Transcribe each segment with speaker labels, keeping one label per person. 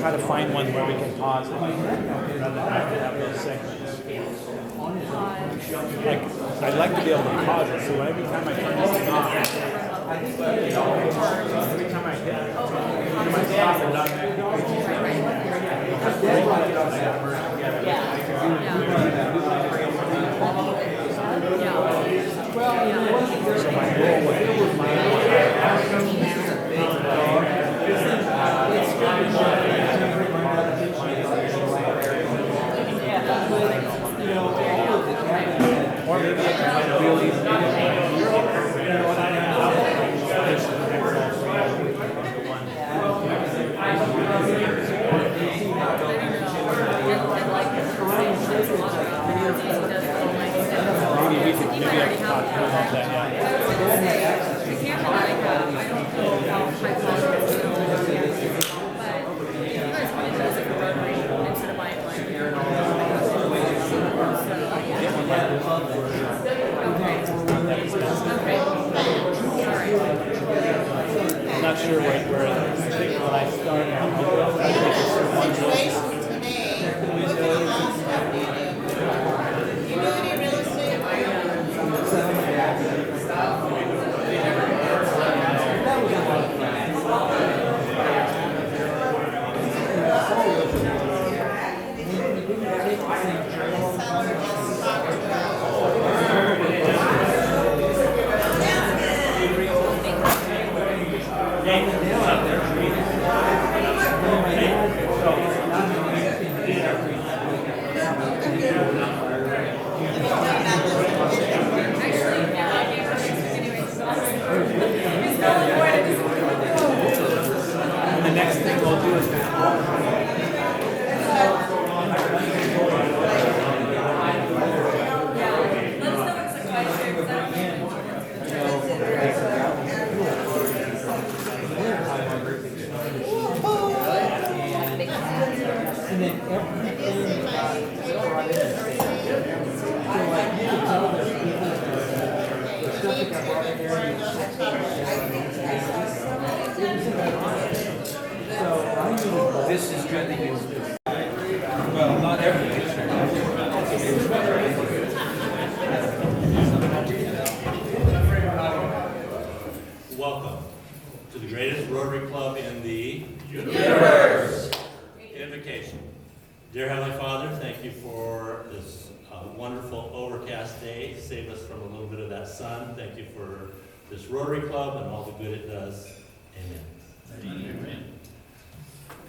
Speaker 1: try to find one where we can pause it rather than have to have those segments. Like, I'd like to be able to pause it, so every time I turn this thing off, every time I hit it, I stop it automatically. So my goal or maybe I can find a real easy maybe I can talk about that, I'm not sure where I think when I start, I'll try to make it certain ones. The next thing we'll do is this is good to use this. Well, not every picture.
Speaker 2: Welcome to the greatest Rotary Club in the universe. Invocation. Dear Heavenly Father, thank you for this wonderful overcast day. Save us from a little bit of that sun. Thank you for this Rotary Club and all the good it does. Amen. Amen.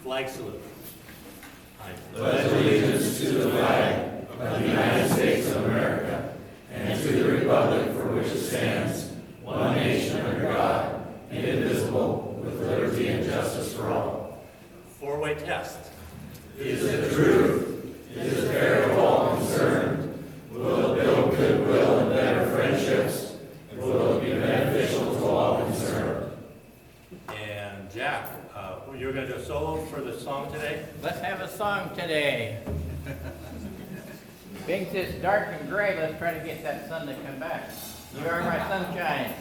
Speaker 2: Flag salute. I
Speaker 3: pledge allegiance to the flag of the United States of America and to the republic for which it stands, one nation under God, indivisible, with liberty and justice for all.
Speaker 2: Four-way test.
Speaker 3: Is it truth? Is it fair to all concerned? Will it build goodwill and better friendships? Will it be beneficial to all concerned?
Speaker 2: And Jack, you're going to do a solo for the song today?
Speaker 4: Let's have a song today. Being it's dark and gray, let's try to get that sun to come back. You are my sunshine.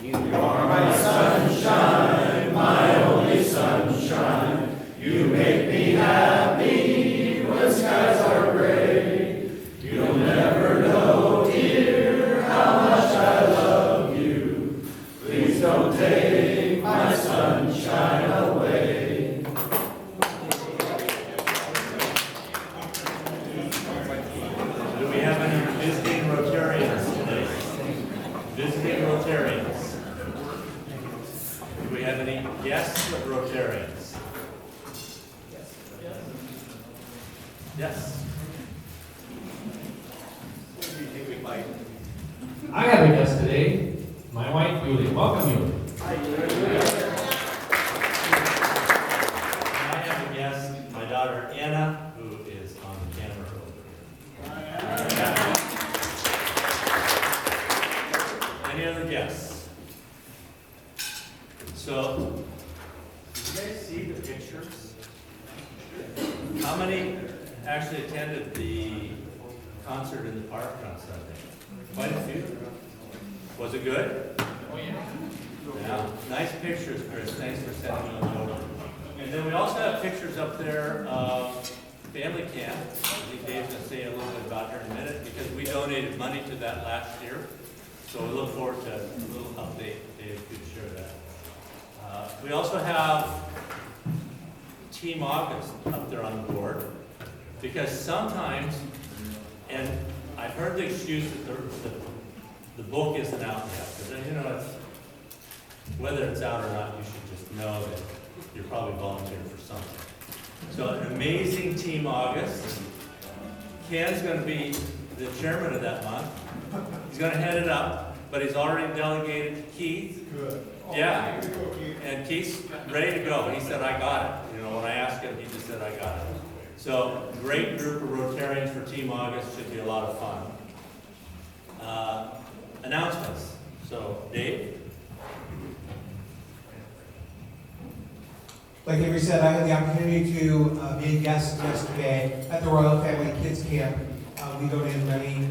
Speaker 4: You
Speaker 3: are my sunshine, my only sunshine. You make me happy when skies are gray. You'll never know, dear, how much I love you. Please don't take my sunshine away.
Speaker 2: Do we have any visiting Rotarians today? Visiting Rotarians. Do we have any guests of Rotarians? Yes. Who do you think we might?
Speaker 5: I have a guest today, my wife, Julie. Welcome, Julie.
Speaker 2: Hi, I have a guest, my daughter Anna, who is on the camera over here. Any other guests? So, did you guys see the pictures? How many actually attended the concert in the park on Sunday? Quite a few. Was it good?
Speaker 4: Oh, yeah.
Speaker 2: Yeah. Nice pictures, Chris. Thanks for sending them over. And then we also have pictures up there of family camp. I think Dave's going to say a little bit about here in a minute because we donated money to that last year. So we look forward to a little update. Dave could share that. We also have Team August up there on the board because sometimes, and I've heard the excuse that the book isn't out yet. But you know, whether it's out or not, you should just know that you're probably volunteering for something. So an amazing Team August. Ken's going to be the chairman of that month. He's going to head it up, but he's already delegated to Keith.
Speaker 3: Good.
Speaker 2: Yeah. And Keith's ready to go. He said, I got it. You know, when I asked him, he just said, I got it. So great group of Rotarians for Team August. Should be a lot of fun. Announcements. So, Dave?
Speaker 6: Like Avery said, I had the opportunity to be a guest yesterday at the Royal Family Kids Camp. We donated money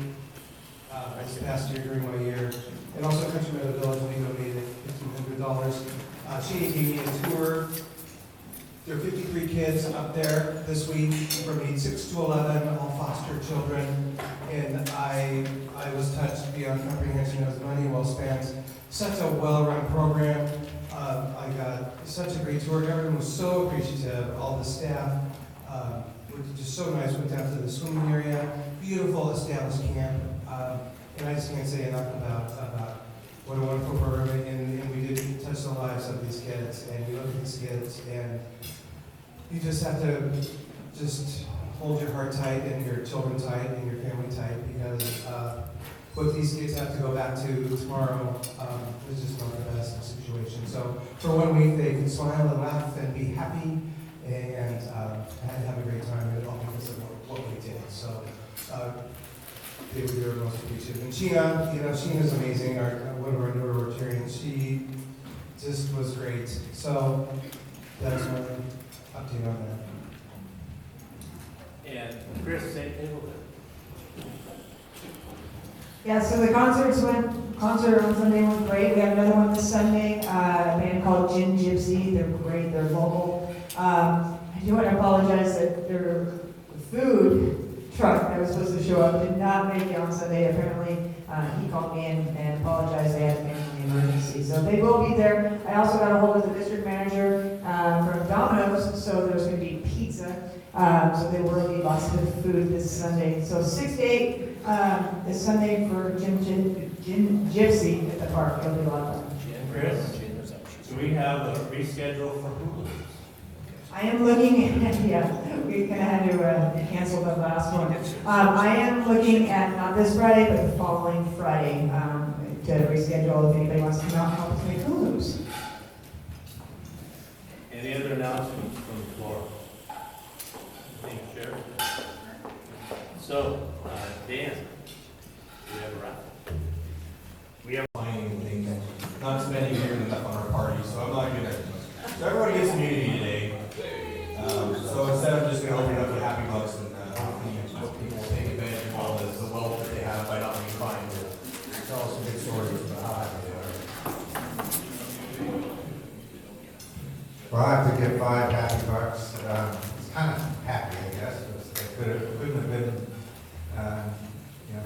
Speaker 6: this past year during my year. And also Country Meadow Village, we donated $1,500. She gave me a tour. There are 53 kids up there this week from age 6 to 11, all foster children. And I was touched beyond comprehension. It was money well spent. Such a well-run program. I got such a great tour. Everyone was so appreciative. All the staff were just so nice. Went down to the swimming area. Beautiful established camp. And I just can't say enough about what a wonderful program. And we did touch the lives of these kids. And you look at these kids and you just have to just hold your heart tight and your children tight and your family tight because what these kids have to go back to tomorrow is just not the best situation. So for 1 week, they can smile and laugh and be happy and have a great time, and all because of what we did. So they were most appreciative. And Sheena, you know, Sheena's amazing, one of our newer Rotarians. She just was great. So that's my update on that.
Speaker 2: And Chris, same table there.
Speaker 7: Yeah, so the concert on Sunday went great. We have another one this Sunday, a band called Gin Gypsy. They're great, they're local. I do want to apologize that their food truck that was supposed to show up did not make it on Sunday. Apparently, he called me and apologized they had a family emergency. So they will be there. I also got a hold of the district manager from Domino's, so there's going to be pizza. So there will be lots of food this Sunday. So 6 to 8 this Sunday for Gin Gypsy at the park. It'll be a lot of fun.
Speaker 2: Chris, do we have a reschedule for Hulu?
Speaker 7: I am looking at, yeah, we kind of had to cancel the last one. I am looking at not this Friday, but the following Friday to reschedule if anybody wants to come out and help us make Hulu's.
Speaker 2: Any other announcements from the floor? Thank you, Sheriff. So, Dan, do we have a wrap?
Speaker 3: Finding things, not spending here enough on our party, so I'm not gonna. So everybody gets immunity today. So instead, I'm just gonna open it up to Happy Bucks and hopefully people will take advantage of all the wealth that they have by not being fined. Tell us some good stories about how happy they are.
Speaker 8: Well, I have to give 5 Happy Bucks. It's kind of happy, I guess. It couldn't have been, you know,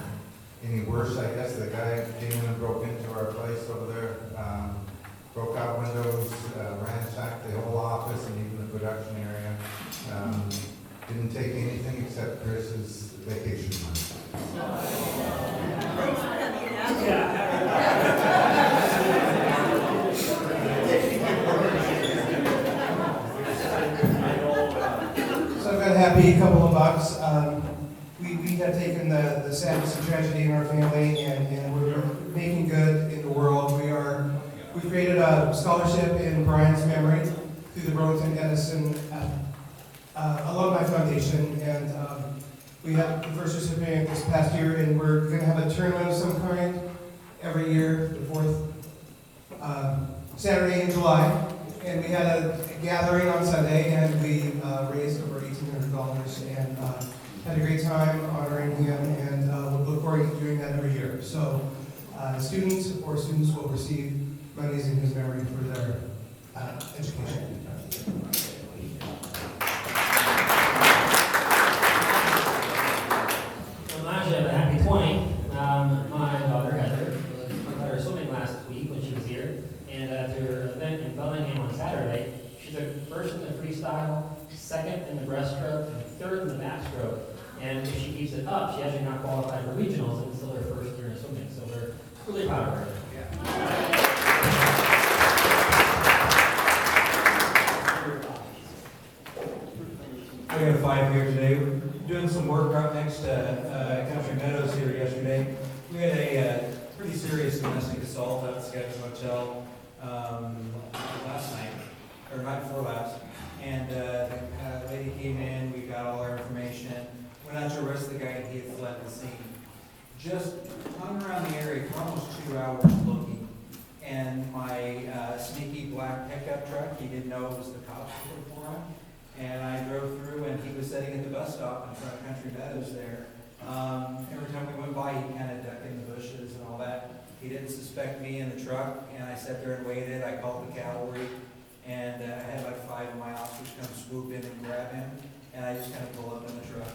Speaker 8: any worse, I guess. The guy came in and broke into our place over there, broke out windows, ransacked the whole office and even the production area. Didn't take anything except Chris's vacation money.
Speaker 6: So I've got a happy couple of bucks. We have taken the sadness and tragedy in our family and we're making good in the world. We've created a scholarship in Brian's memory through the Burlington Edison Alumni Foundation, and we had the first recipient this past year, and we're going to have a tournament of some kind every year, the fourth Saturday in July. And we had a gathering on Sunday, and we raised over $1,800 and had a great time honoring him, and we'll look forward to doing that every year. So students will receive monies in his memory for their education.
Speaker 9: the breaststroke and third in the backstroke. And if she keeps it up, she actually not qualified for regionals, and it's still her first year in swimming. So we're really proud of her.
Speaker 6: We have 5 here today. We're doing some work right next to Country Meadows here yesterday. We had a pretty serious domestic assault at the Sketch Hotel last night, or night before last. And the lady came in, we got all our information, went out to arrest the guy, and he had fled the scene. Just hung around the area for almost 2 hours looking. And my sneaky black pickup truck, he didn't know it was the cops looking for him. And I drove through, and he was sitting at the bus stop in front of Country Meadows there. Every time we went by, he kind of ducked in the bushes and all that. He didn't suspect me in the truck, and I sat there and waited. I called the cavalry, and I had like 5 of my officers come swoop in and grab him, and I just kind of pull up in the truck.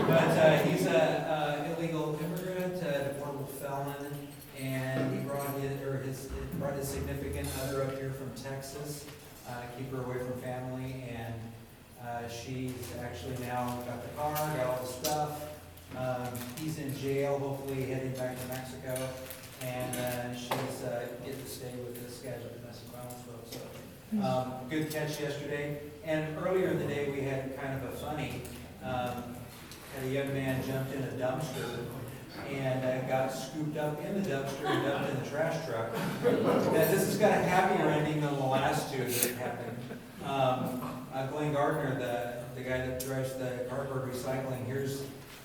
Speaker 6: But he's an illegal immigrant, deportable felon, and he brought his significant other up here from Texas, keep her away from family, and she's actually now got the car, got all the stuff. He's in jail, hopefully heading back to Mexico, and she's getting to stay with this guy with domestic violence folks. So, good catch yesterday. And earlier in the day, we had kind of a funny, had a young man jumped in a dumpster and got scooped up in the dumpster and dumped in the trash truck. Now, this has got a happier ending than the last 2 that happened. Glenn Gardner, the guy that drives the cardboard recycling,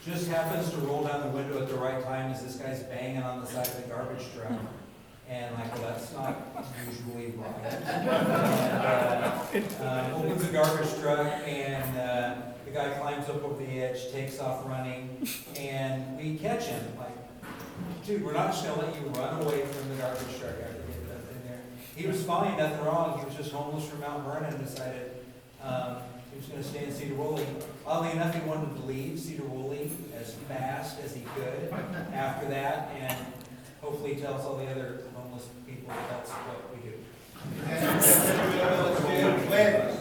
Speaker 6: just happens to roll down the window at the right time as this guy's banging on the side of the garbage truck. And like, well, that's not usually right. And opens the garbage truck, and the guy climbs up over the edge, takes off running, and we catch him. Like, dude, we're not just gonna let you run away from the garbage truck after you get that in there. He was fine, nothing wrong. He was just homeless from Mount Vernon and decided he was going to stay in Sedro-Woolley. Oddly enough, he wanted to leave Sedro-Woolley as fast as he could after that, and hopefully tell us all the other homeless people that that's what we do.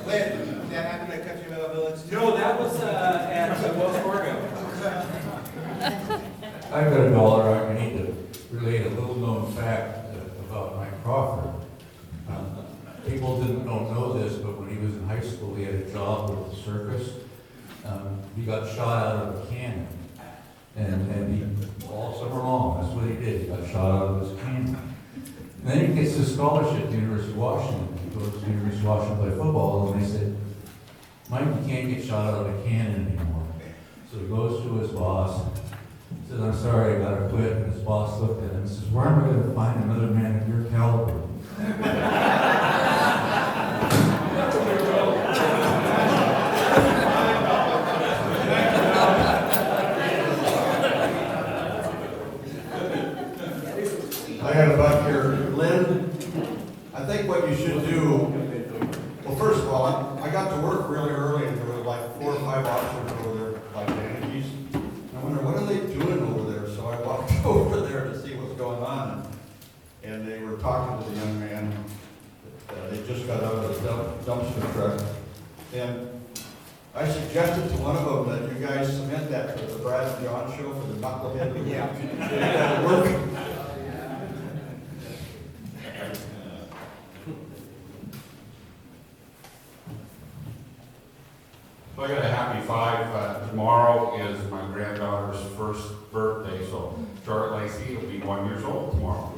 Speaker 10: When that happened at Country Meadow Village?
Speaker 6: No, that was at Wells Fargo.
Speaker 11: I've got $1. I need to relate a little known fact about Mike Crawford. People didn't know this, but when he was in high school, he had a job with the circus. He got shot out of a cannon. And he, all summer long, that's what he did. He got shot out of his cannon. And then he gets his scholarship to the University of Washington. He goes to the University of Washington to play football, and they said, Mike, you can't get shot out of a cannon anymore. So he goes to his boss, says, I'm sorry, I gotta quit. And his boss looked at him and says, where am I gonna find another man of your caliber?
Speaker 10: I got a buck here. Lynn, I think what you should do, well, first of all, I got to work really early, and there were like 4 or 5 officers over there, like Yankees. I wonder, what are they doing over there? So I walked over there to see what's going on, and they were talking to the young man. They just got out of the dumpster truck. And I suggested to one of them that you guys submit that to the Brad and John show for the knucklehead. Yeah. Work.
Speaker 12: So I got a happy 5. Tomorrow is my granddaughter's first birthday, so Charlotte Lacey will be 1 year old tomorrow.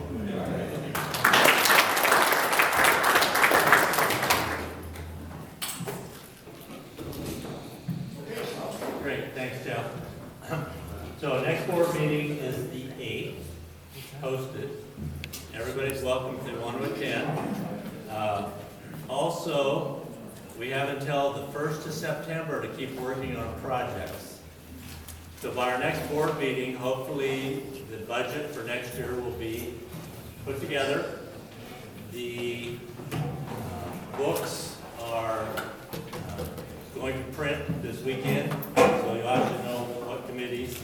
Speaker 2: Great, thanks, Jeff. So next board meeting is the 8th, posted. Everybody's welcome if they want to attend. Also, we have until the 1st of September to keep working on projects. So by our next board meeting, hopefully the budget for next year will be put together. The books are going to print this weekend, so you'll have to know what committees.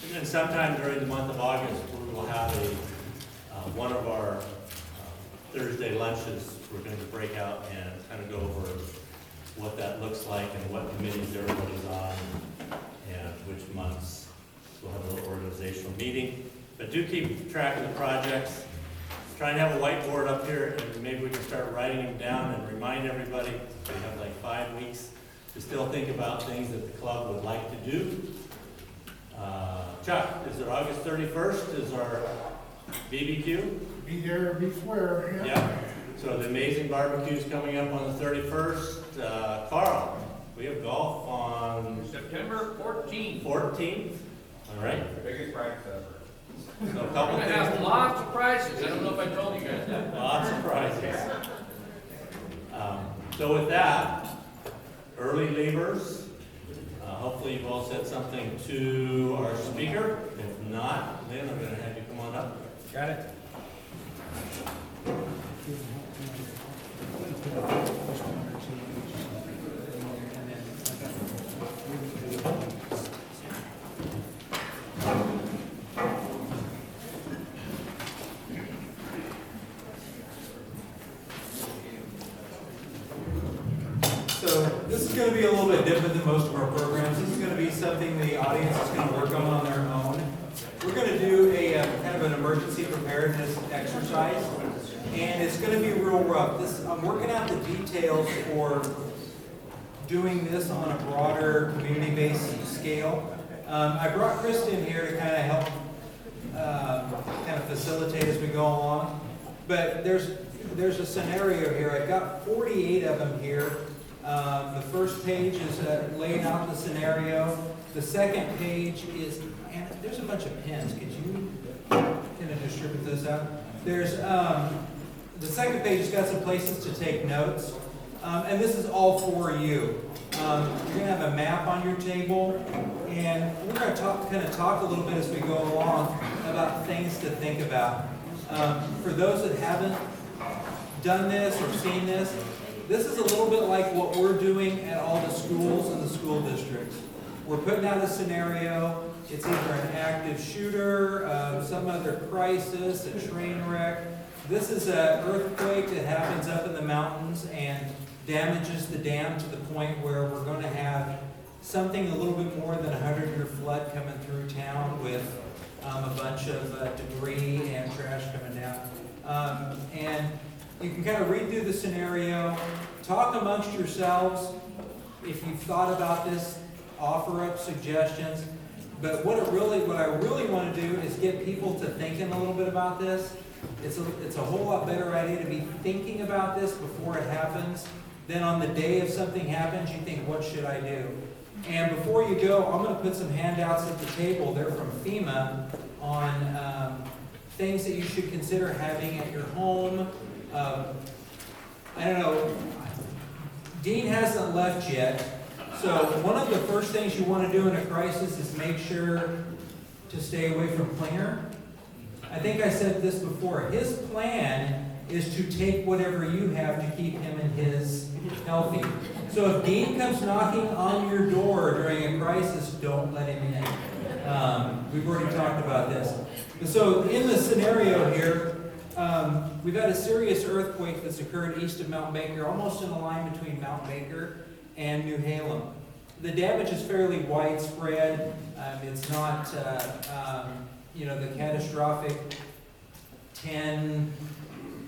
Speaker 2: And then sometime during the month of August, we will have one of our Thursday lunches, we're going to break out and kind of go over what that looks like and what committees everybody's on and which months. We'll have a little organizational meeting. But do keep track of the projects. Try and have a whiteboard up here, and maybe we can start writing them down and remind everybody. We have like 5 weeks to still think about things that the club would like to do. Chuck, is it August 31st is our BBQ?
Speaker 3: Be there, be square, yeah.
Speaker 2: Yeah. So the amazing barbecue is coming up on the 31st. Carl, we have golf on
Speaker 4: September 14th.
Speaker 2: 14th. All right.
Speaker 3: Biggest practice ever.
Speaker 2: So a
Speaker 4: We're
Speaker 2: couple
Speaker 4: gonna have
Speaker 2: things.
Speaker 4: lots of prizes. I don't know if I told you guys that.
Speaker 2: Lots of prizes. So with that, early leavers, hopefully you've all said something to our speaker. If not, Lynn, I'm going to have you come on up.
Speaker 1: Got it.
Speaker 6: So this is going to be a little bit different than most of our programs. This is going to be something the audience is going to work on their own. We're going to do a kind of an emergency preparedness exercise, and it's going to be real rough. I'm working out the details for doing this on a broader community-based scale. I brought Kristen here to kind of help kind of facilitate as we go along. But there's a scenario here. I've got 48 of them here. The first page is laying out the scenario. The second page is, and there's a bunch of pens. Could you kind of distribute those out? There's the second page has got some places to take notes, and this is all for you. You're going to have a map on your table, and we're going to talk a little bit as we go along about things to think about. For those that haven't done this or seen this, this is a little bit like what we're doing at all the schools and the school districts. We're putting out a scenario. It's either an active shooter, some other crisis, a train wreck. This is an earthquake that happens up in the mountains and damages the dam to the point where we're going to have something a little bit more than a 100-year flood coming through town with a bunch of debris and trash coming down. And you can kind of read through the scenario, talk amongst yourselves. If you've thought about this, offer up suggestions. But what I really want to do is get people to thinking a little bit about this. It's a whole lot better idea to be thinking about this before it happens. Then on the day if something happens, you think, what should I do? And before you go, I'm going to put some handouts at the table. They're from FEMA on things that you should consider having at your home. I don't know, Dean hasn't left yet, so one of the first things you want to do in a crisis is make sure to stay away from Klinger. I think I said this before. His plan is to take whatever you have to keep him and his healthy. So if Dean comes knocking on your door during a crisis, don't let him in. We've already talked about this. So in the scenario here, we've had a serious earthquake that's occurred east of Mount Baker, almost in the line between Mount Baker and New Halem. The damage is fairly widespread. It's not, the catastrophic 10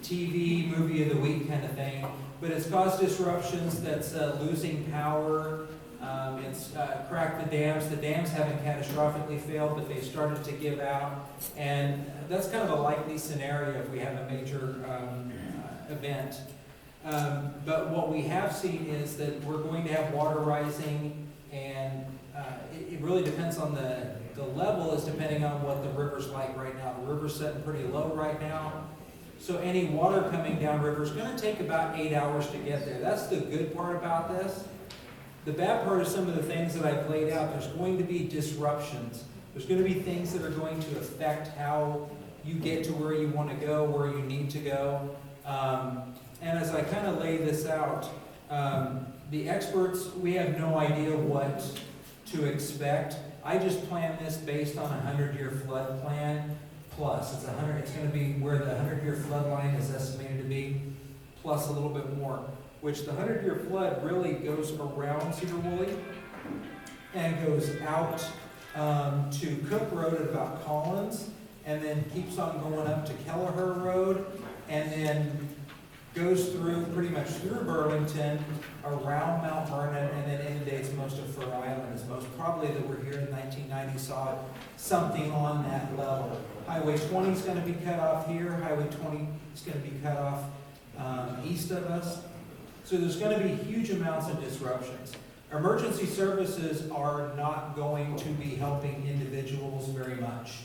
Speaker 6: TV movie of the week kind of thing, but it's caused disruptions that's losing power. It's cracked the dams. The dams haven't catastrophically failed, but they started to give out. And that's kind of a likely scenario if we have a major event. But what we have seen is that we're going to have water rising, and it really depends on the level is depending on what the river's like right now. The river's setting pretty low right now. So any water coming down river is going to take about 8 hours to get there. That's the good part about this. The bad part is some of the things that I've laid out. There's going to be disruptions. There's going to be things that are going to affect how you get to where you want to go, where you need to go. And as I kind of lay this out, the experts, we have no idea what to expect. I just planned this based on a 100-year flood plan, plus. It's gonna be where the 100-year flood line is estimated to be, plus a little bit more, which the 100-year flood really goes around Sedro-Woolley and goes out to Cook Road at about Collins, and then keeps on going up to Kelleher Road, and then goes through, pretty much through Burlington, around Mount Vernon, and then inundates most of Fur Island. It's most probably that we're here in 1990 saw something on that level. Highway 20 is going to be cut off here. Highway 20 is going to be cut off east of us. So there's going to be huge amounts of disruptions. Emergency services are not going to be helping individuals very much.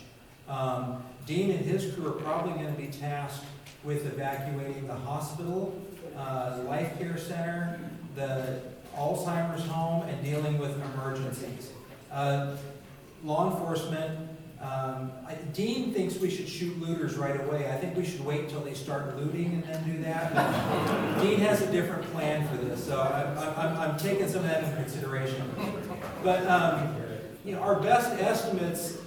Speaker 6: Dean and his crew are probably going to be tasked with evacuating the hospital, the life care center, the Alzheimer's home, and dealing with emergencies. Law enforcement, Dean thinks we should shoot looters right away. I think we should wait until they start looting and then do that. But Dean has a different plan for this, so I'm taking some of that into consideration. But our best estimates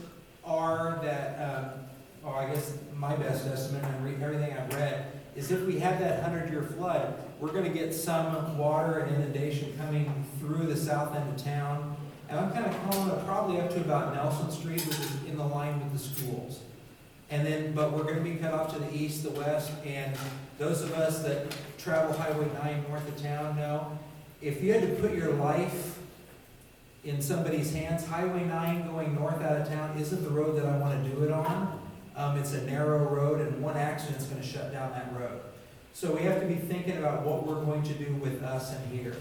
Speaker 6: are that, I guess my best estimate, and everything I've read, is if we have that 100-year flood, we're going to get some water and inundation coming through the south end of town. And I'm kind of calling it probably up to about Nelson Street, which is in the line with the schools. And then, but we're going to be cut off to the east, the west, and those of us that travel Highway 9 north of town know, if you had to put your life in somebody's hands, Highway 9 going north out of town isn't the road that I want to do it on. It's a narrow road, and one accident's going to shut down that road. So we have to be thinking about what we're going to do with us in here.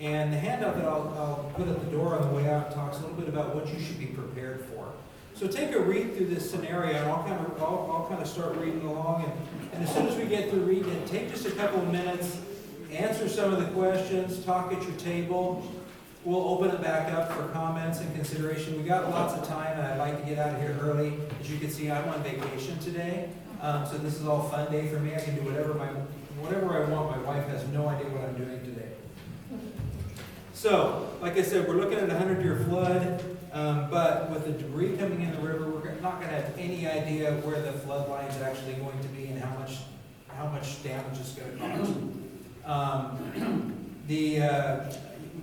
Speaker 6: And the handout that I'll put at the door on the way out talks a little bit about what you should be prepared for. So take a read through this scenario, and I'll kind of start reading along. And as soon as we get through reading it, take just a couple of minutes, answer some of the questions, talk at your table. We'll open it back up for comments and consideration. We got lots of time, and I'd like to get out of here early. As you can see, I'm on vacation today, so this is all fun day for me. I can do whatever I want. My wife has no idea what I'm doing today. So, like I said, we're looking at a 100-year flood, but with the debris coming in the river, we're not going to have any idea where the flood line is actually going to be and how much damage it's going to cause.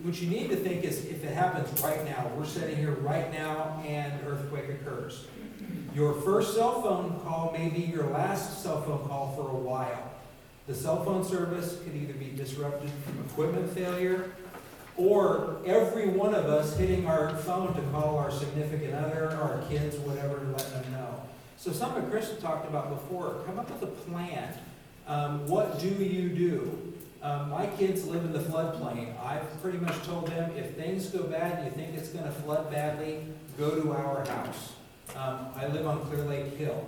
Speaker 6: What you need to think is if it happens right now, we're sitting here right now and earthquake occurs. Your first cell phone call may be your last cell phone call for a while. The cell phone service could either be disrupted from equipment failure, or every one of us hitting our phone to call our significant other, our kids, whatever, to let them know. So something Chris talked about before, come up with a plan. What do you do? My kids live in the floodplain. I've pretty much told them, if things go bad and you think it's going to flood badly, go to our house. I live on Clear Lake Hill.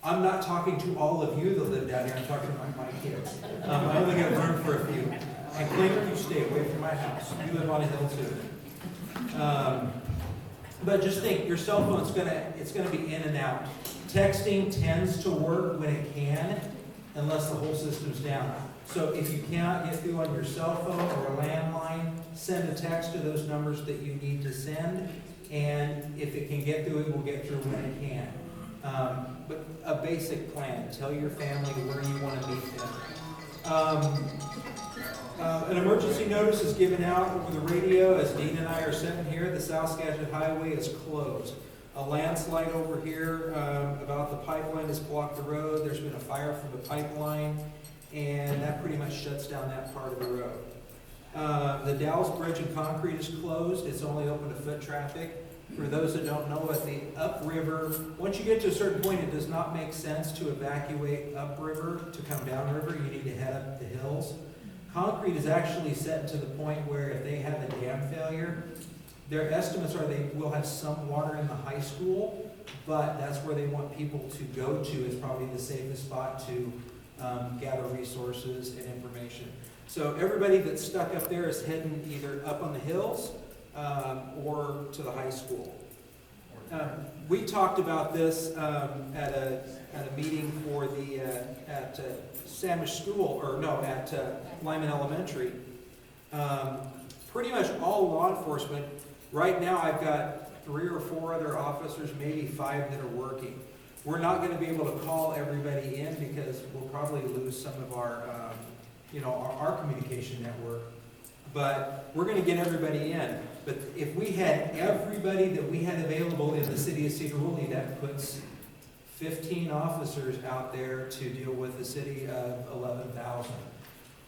Speaker 6: I'm not talking to all of you that live down here. I'm talking to my kids. I only got room for a few. And Clinton, you stay away from my house. You live on a hill too. But just think, your cell phone's it's gonna be in and out. Texting tends to work when it can, unless the whole system's down. So if you cannot get through on your cell phone or a landline, send a text to those numbers that you need to send. And if it can get through, it will get through when it can. But a basic plan. Tell your family where you want to meet them. An emergency notice is given out over the radio as Dean and I are sitting here. The South Skagit Highway is closed. A landslide over here about the pipeline has blocked the road. There's been a fire from the pipeline, and that pretty much shuts down that part of the road. The Dalles Bridge and Concrete is closed. It's only open to foot traffic. For those that don't know, at the upriver, once you get to a certain point, it does not make sense to evacuate upriver to come downriver. You need to head up the hills. Concrete is actually set to the point where if they have a dam failure, their estimates are they will have some water in the high school, but that's where they want people to go to. It's probably the safest spot to gather resources and information. So everybody that's stuck up there is heading either up on the hills or to the high school. We talked about this at a meeting for the at Samish School, or no, at Lyman Elementary. Pretty much all law enforcement. Right now, I've got 3 or 4 other officers, maybe 5 that are working. We're not gonna be able to call everybody in because we'll probably lose some of our, our communication network. But we're gonna get everybody in. But if we had everybody that we had available in the city of Sedro-Woolley, that puts 15 officers out there to deal with the city of 11,000.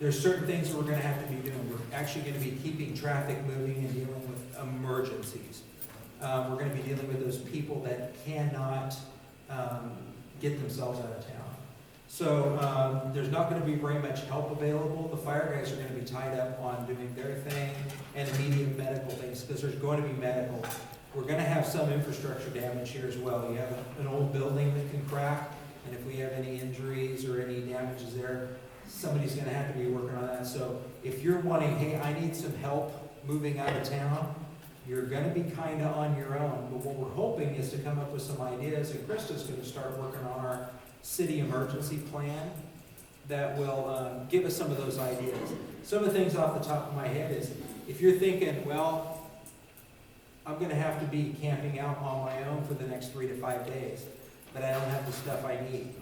Speaker 6: There's certain things we're gonna have to be doing. We're actually gonna be keeping traffic moving and dealing with emergencies. We're gonna be dealing with those people that cannot get themselves out of town. So there's not going to be very much help available. The fire guys are going to be tied up on doing their thing and immediate medical things because there's going to be medical. We're going to have some infrastructure damage here as well. You have an old building that can crack, and if we have any injuries or any damages there, somebody's going to have to be working on that. So if you're wanting, hey, I need some help moving out of town, you're going to be kind of on your own. But what we're hoping is to come up with some ideas, and Krista's going to start working on our city emergency plan that will give us some of those ideas. Some of the things off the top of my head is, if you're thinking, well, I'm going to have to be camping out on my own for the next 3 to 5 days, but I don't have the stuff I need.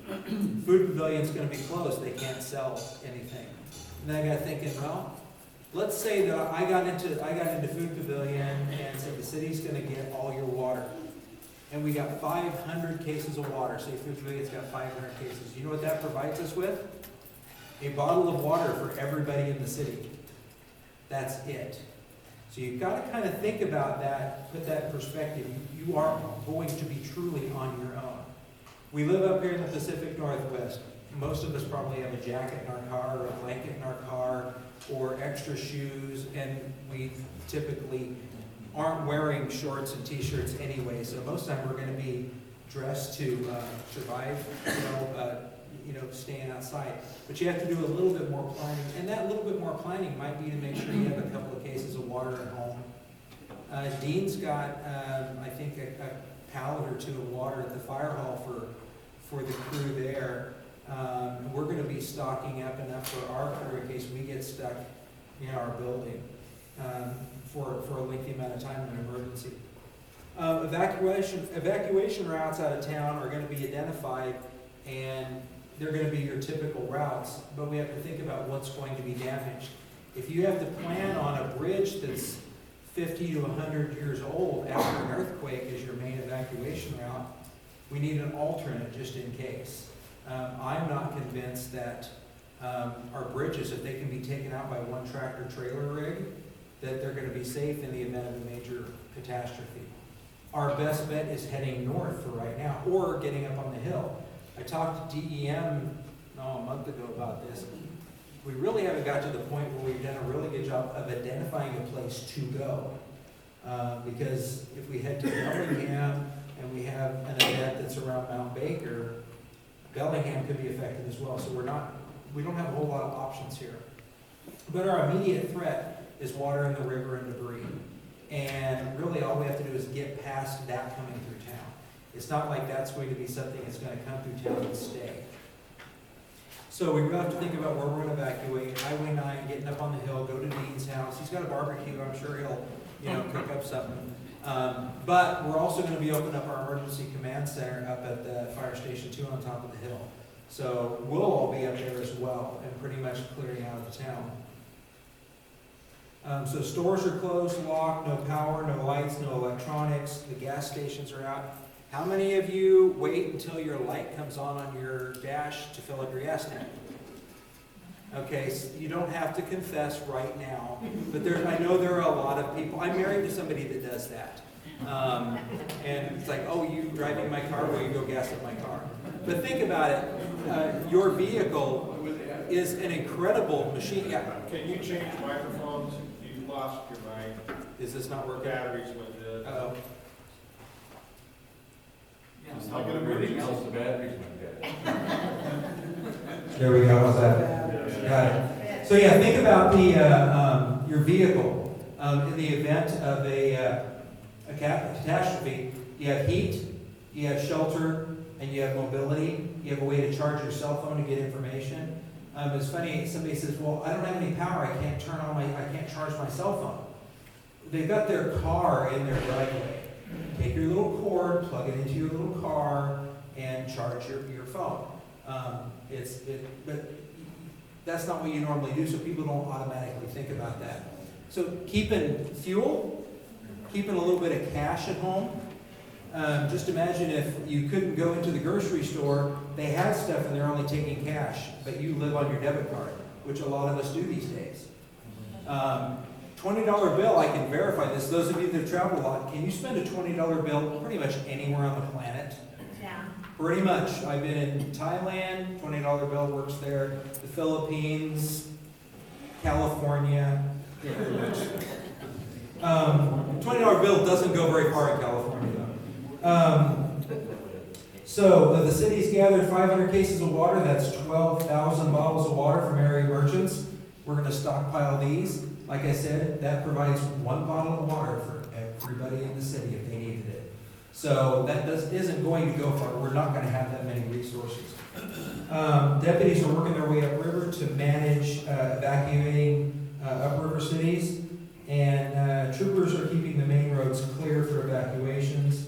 Speaker 6: Food pavilion's going to be closed. They can't sell anything. And then I got thinking, well, let's say that I got into food pavilion and said the city's going to get all your water. And we got 500 cases of water. Say food pavilion's got 500 cases. You know what that provides us with? A bottle of water for everybody in the city. That's it. So you've got to kind of think about that, put that in perspective. You are going to be truly on your own. We live up here in the Pacific Northwest. Most of us probably have a jacket in our car or a blanket in our car or extra shoes, and we typically aren't wearing shorts and t-shirts anyway, so most of the time we're going to be dressed to survive, staying outside. But you have to do a little bit more planning, and that little bit more planning might be to make sure you have a couple of cases of water at home. Dean's got, I think, a pallet or two of water at the fire hall for the crew there. We're going to be stocking up enough for our crew in case we get stuck in our building for a lengthy amount of time in an emergency. Evacuation routes out of town are going to be identified, and they're going to be your typical routes, but we have to think about what's going to be damaged. If you have to plan on a bridge that's 50 to 100 years old after an earthquake as your main evacuation route, we need an alternate just in case. I'm not convinced that our bridges, if they can be taken out by one tractor trailer rig, that they're going to be safe in the event of a major catastrophe. Our best bet is heading north for right now, or getting up on the hill. I talked to DEM a month ago about this. We really haven't got to the point where we've done a really good job of identifying a place to go. Because if we head to Bellingham and we have an event that's around Mount Baker, Bellingham could be affected as well. So we don't have a whole lot of options here. But our immediate threat is water in the river and debris. And really all we have to do is get past that coming through town. It's not like that's going to be something that's going to come through town and stay. So we really have to think about where we're going to evacuate. Highway 9, getting up on the hill, go to Dean's house. He's got a barbecue. I'm sure he'll, cook up something. But we're also going to be opening up our emergency command center up at the fire station 2 on top of the hill. So we'll all be up there as well and pretty much clearing out of the town. So stores are closed, locked, no power, no lights, no electronics. The gas stations are out. How many of you wait until your light comes on your dash to fill up your gas tank? Okay, so you don't have to confess right now, but I know there are a lot of people. I'm married to somebody that does that. And it's like, oh, you driving my car? Well, you go gas up my car. But think about it. Your vehicle is an incredible machine. Yeah.
Speaker 13: Can you change microphones? You lost your mic.
Speaker 6: Is this not working?
Speaker 13: Batteries went dead.
Speaker 6: Uh-oh.
Speaker 11: Just like everything else, the batteries went dead.
Speaker 6: There we go. How's that? Got it. So yeah, think about the your vehicle in the event of a catastrophe. You have heat, you have shelter, and you have mobility. You have a way to charge your cell phone to get information. It's funny. Somebody says, "Well, I don't have any power. I can't charge my cell phone." They've got their car in their driveway. Take your little cord, plug it into your little car, and charge your phone. But that's not what you normally do, so people don't automatically think about that. So keeping fuel, keeping a little bit of cash at home. Just imagine if you couldn't go into the grocery store, they have stuff and they're only taking cash, but you live on your debit card, which a lot of us do these days. $20 bill, I can verify this. Those of you that travel a lot, can you spend a $20 bill pretty much anywhere on the planet?
Speaker 14: Yeah.
Speaker 6: Pretty much. I've been in Thailand, $20 bill works there. The Philippines, California. Yeah, pretty much. $20 bill doesn't go very far in California, though. So the city's gathered 500 cases of water. That's 12,000 bottles of water from area merchants. We're going to stockpile these. Like I said, that provides 1 bottle of water for everybody in the city if they needed it. So that isn't going to go far. We're not going to have that many resources. Deputies are working their way upriver to manage evacuating upriver cities. And troopers are keeping the main roads clear for evacuations.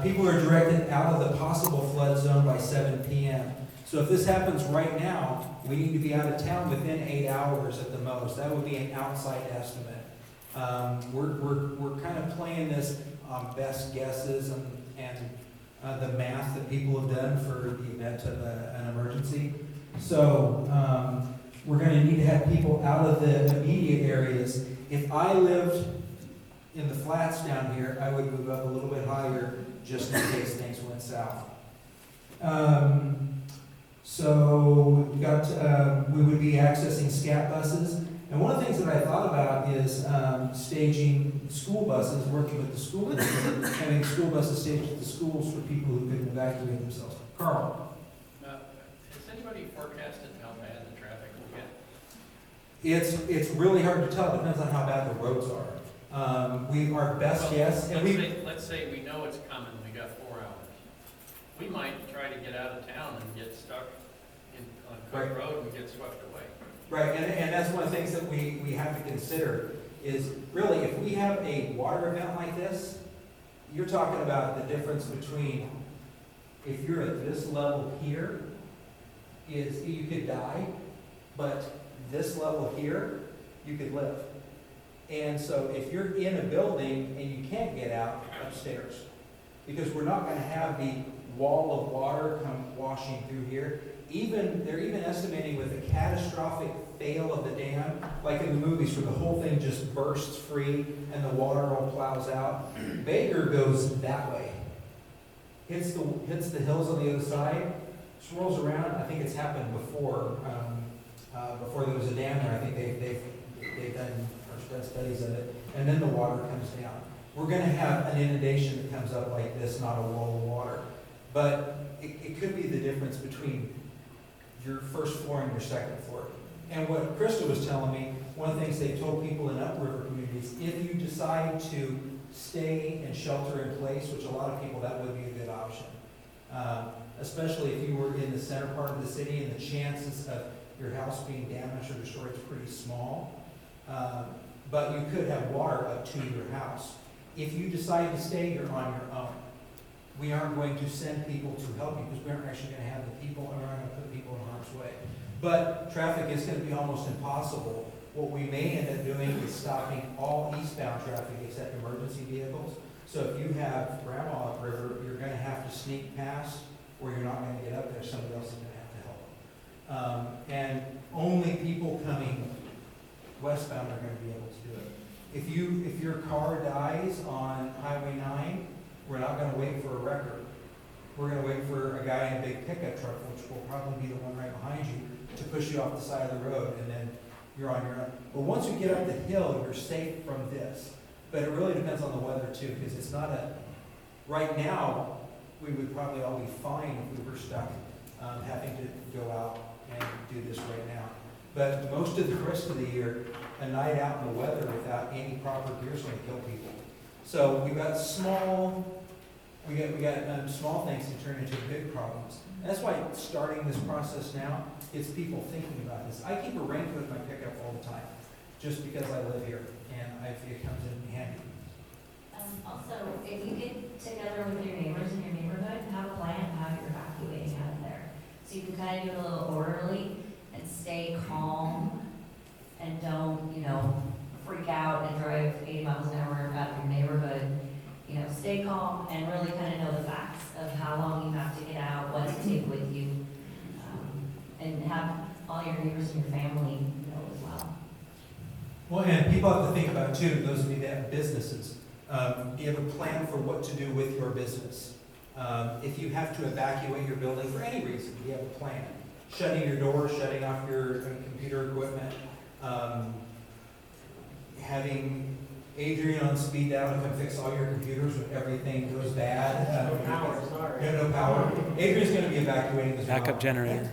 Speaker 6: People are directed out of the possible flood zone by 7 p.m. So if this happens right now, we need to be out of town within 8 hours at the most. That would be an outside estimate. We're kind of playing this on best guesses and the math that people have done for the event of an emergency. So we're going to need to have people out of the immediate areas. If I lived in the flats down here, I would move up a little bit higher just in case things went south. So we've got, we would be accessing SCAT buses. And one of the things that I thought about is staging school buses, working with the school district, having school buses staged at the schools for people who couldn't evacuate themselves. Carl?
Speaker 4: Has anybody forecasted how bad the traffic will get?
Speaker 6: It's really hard to tell. It depends on how bad the roads are. Our best guess, and
Speaker 4: let's say we know it's coming, we got 4 hours. We might try to get out of town and get stuck on Cook Road and get swept away.
Speaker 6: Right, and that's one of the things that we have to consider is really if we have a water event like this, you're talking about the difference between if you're at this level here, is you could die, but this level here, you could live. And so if you're in a building and you can't get out, upstairs, because we're not going to have the wall of water come washing through here. They're even estimating with a catastrophic fail of the dam, like in the movies where the whole thing just bursts free and the water all plows out. Baker goes that way, hits the hills on the other side, swirls around. I think it's happened before. Before there was a dam there, I think they've done studies of it, and then the water comes down. We're going to have an inundation that comes up like this, not a wall of water. But it could be the difference between your first floor and your second floor. And what Krista was telling me, one of the things they told people in upriver communities, if you decide to stay and shelter in place, which a lot of people, that would be a good option. Especially if you were in the center part of the city and the chances of your house being damaged or destroyed is pretty small. But you could have water up to your house. If you decide to stay, you're on your own. We aren't going to send people to help you because we aren't actually going to have the people, and we're not going to put people in harm's way. But traffic is going to be almost impossible. What we may end up doing is stopping all eastbound traffic except emergency vehicles. So if you have grandma upriver, you're going to have to sneak past, or you're not going to get up there. Somebody else is going to have to help. And only people coming westbound are going to be able to do it. If your car dies on Highway 9, we're not going to wait for a wrecker. We're going to wait for a guy in a big pickup truck, which will probably be the one right behind you, to push you off the side of the road, and then you're on your own. But once you get up the hill, you're safe from this. But it really depends on the weather too, because it's not a. Right now, we would probably all be fine if we were stuck having to go out and do this right now. But most of the rest of the year, a night out in the weather without any proper gear is going to kill people. So we got small things to turn into big problems. And that's why starting this process now gets people thinking about this. I keep a raincoat in my pickup all the time, just because I live here and it comes in handy.
Speaker 14: Also, if you get together with your neighbors in your neighborhood neighborhood, have a plan of how you're evacuating out of there. So you can kind of do it a little orderly and stay calm and don't, freak out and drive 80 miles an hour out of your neighborhood. Stay calm and really kind of know the facts of how long you have to get out, what to take with you, and have all your neighbors and your family know as well.
Speaker 6: Well, and people have to think about too, those of you that have businesses, do you have a plan for what to do with your business? If you have to evacuate your building for any reason, do you have a plan? Shutting your doors, shutting off your computer equipment, having Adrian on speed dial to come fix all your computers when everything goes bad.
Speaker 9: No power, sorry.
Speaker 6: No power. Adrian's going to be evacuating as well.
Speaker 1: Backup generator.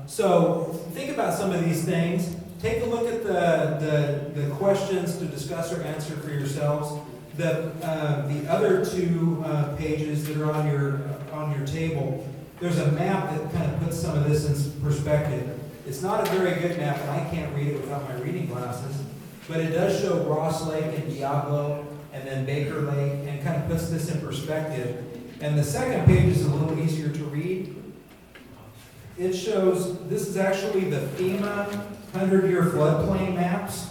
Speaker 6: So think about some of these things. Take a look at the questions to discuss or answer for yourselves. The other two pages that are on your table, there's a map that kind of puts some of this in perspective. It's not a very good map, and I can't read it without my reading glasses, but it does show Ross Lake and Diablo, and then Baker Lake, and kind of puts this in perspective. And the second page is a little easier to read. It shows, this is actually the FEMA 100-year floodplain maps.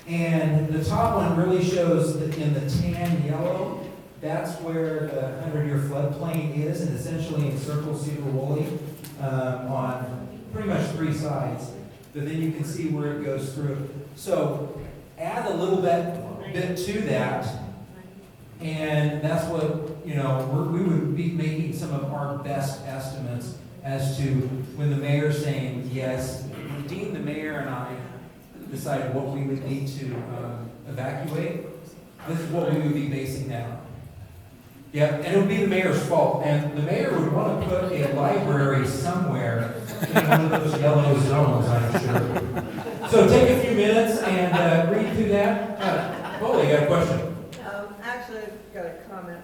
Speaker 6: And the top one really shows that in the tan yellow, that's where the 100-year floodplain is, and essentially encircles Sedro-Woolley on pretty much 3 sides. But then you can see where it goes through. So add a little bit to that, and that's what, we would be making some of our best estimates as to when the mayor's saying yes. Dean, the mayor, and I decided what we would need to evacuate. This is what we would be basing that on. Yeah, and it would be the mayor's fault. And the mayor would want to put a library somewhere in one of those yellow zones, I'm sure. So take a few minutes and read through that. Bolly, you got a question?
Speaker 15: Actually, I've got a comment.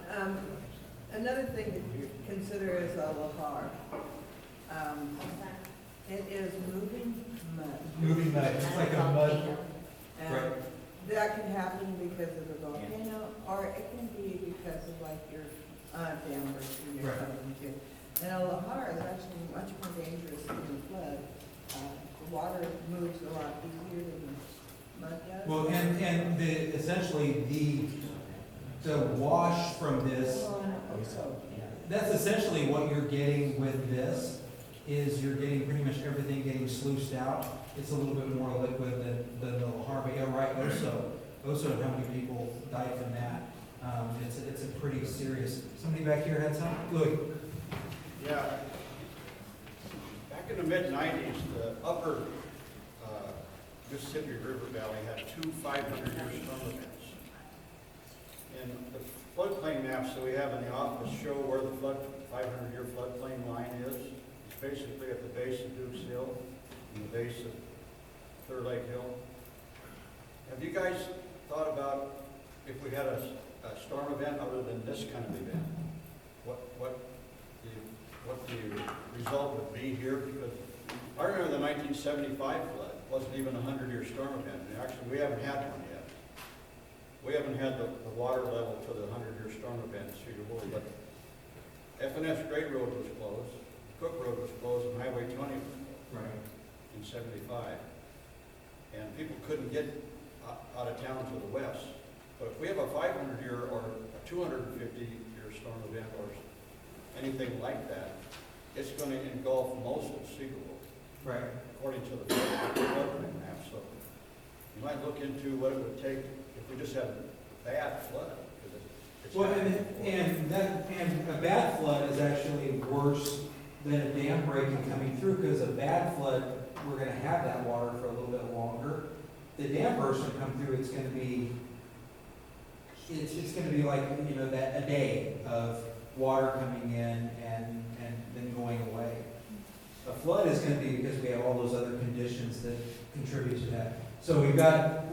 Speaker 15: Another thing to consider is a lahar. It is moving mud.
Speaker 6: Moving mud. It's like a mud.
Speaker 15: And
Speaker 6: Right.
Speaker 15: that can happen because of the volcano, or it can be because of like your dam bursting you're
Speaker 6: Right.
Speaker 15: coming to. And a lahar is actually much more dangerous than a flood. The water moves a lot easier than the mud does.
Speaker 6: Well, and essentially the wash from this, that's essentially what you're getting with this, is you're getting pretty much everything getting sluiced out. It's a little bit more liquid than the lahar, but yeah, right, also how many people died from that. It's a pretty serious. Somebody back here had something? Louis.
Speaker 13: Yeah. Back in the mid-90s, the upper Mississippi River Valley had 2 500-year storm events. And the floodplain maps that we have in the office show where the 500-year floodplain line is. It's basically at the base of Dukes Hill and the base of Clear Lake Hill. Have you guys thought about if we had a storm event other than this kind of event? What the result would be here? Because I remember the 1975 flood wasn't even a 100-year storm event. And actually, we haven't had one yet. We haven't had the water level for the 100-year storm event in Sedro-Woolley, but FNS Great Road was closed, Cook Road was closed, and Highway 20 was closed in 75. And people couldn't get out of town to the west. But if we have a 500-year or a 250-year storm event or anything like that, it's going to engulf most of Sedro-Woolley.
Speaker 6: Right.
Speaker 13: According to the floodplain map. So you might look into what it would take if we just had a bad flood.
Speaker 6: Well, and a bad flood is actually worse than a dam breaking coming through, because a bad flood, we're going to have that water for a little bit longer. The dam burst will come through, it's going to be like, that a day of water coming in and then going away. A flood is going to be because we have all those other conditions that contribute to that. So we've got,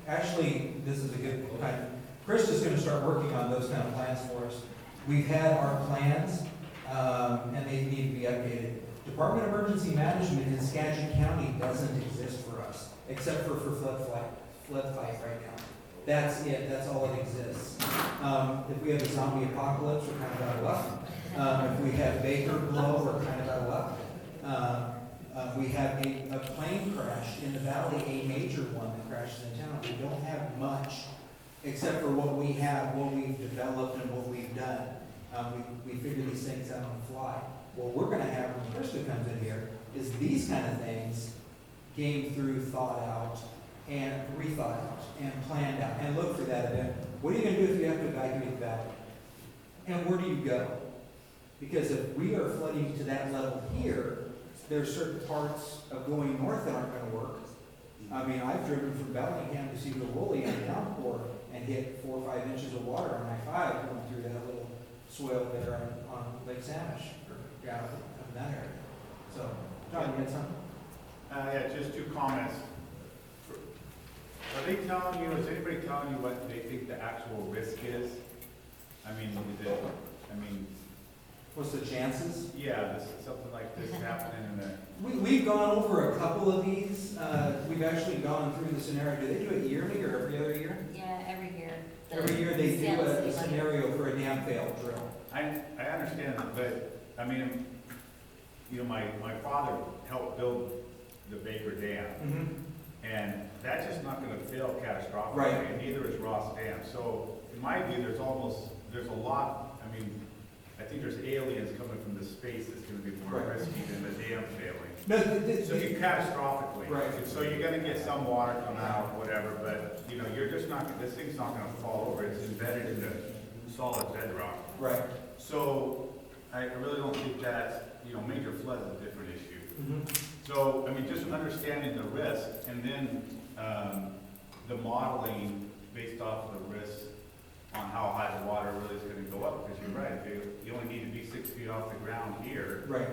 Speaker 6: actually, this is a good kind. Chris is going to start working on those kind of plans for us. We've had our plans, and they need to be updated. Department of Emergency Management in Skagit County doesn't exist for us, except for flood fight right now. That's it, that's all that exists. If we have a zombie apocalypse, we're kind of out of luck. If we have Baker blow, we're kind of out of luck. We have a plane crash in the valley, a major one that crashes in town. We don't have much except for what we have, what we've developed and what we've done. We figure these things out on the fly. What we're gonna have when Krista comes in here is these kind of things game through, thought out, and rethought out, and planned out, and look for that event. What are you gonna do if you have to evacuate the valley? And where do you go? Because if we are flooding to that level here, there are certain parts of going north that aren't gonna work. I mean, I've driven from Bellingham to Sedro-Woolley in a downpour and hit 4 or 5 inches of water on I-5 going through that little swale there on Lake Samish, or down in that area. So, John, you had something?
Speaker 16: Yeah, just 2 comments. Are they telling you, is anybody telling you what they think the actual risk is? I mean,
Speaker 6: What's the chances?
Speaker 16: Yeah, something like this happening in the...
Speaker 6: We've gone over a couple of these. We've actually gone through the scenario. Do they do it yearly or every other year?
Speaker 14: Yeah, every year.
Speaker 6: Every year they do a scenario for a dam fail drill.
Speaker 16: I understand that, but, I mean, you know, my father helped build the Baker Dam.
Speaker 6: Mm-hmm.
Speaker 16: And that's just not gonna fail catastrophically,
Speaker 6: Right.
Speaker 16: and neither is Ross Dam. So, in my view, there's a lot, I mean, I think there's aliens coming from the space that's gonna be more
Speaker 6: Right.
Speaker 16: risky than the dam failing.
Speaker 6: No,
Speaker 16: So you catastrophically.
Speaker 6: Right.
Speaker 16: So you're gonna get some water come out, whatever, but, you know, you're just not, this thing's not gonna fall over, it's embedded in the solid bedrock.
Speaker 6: Right.
Speaker 16: So, I really don't think that's, you know, major flood is a different issue.
Speaker 6: Mm-hmm.
Speaker 16: So, I mean, just understanding the risk, and then, the modeling based off of the risk on how high the water really is gonna go up, because you're right, if you only need to be 6 feet off the ground here.
Speaker 6: Right.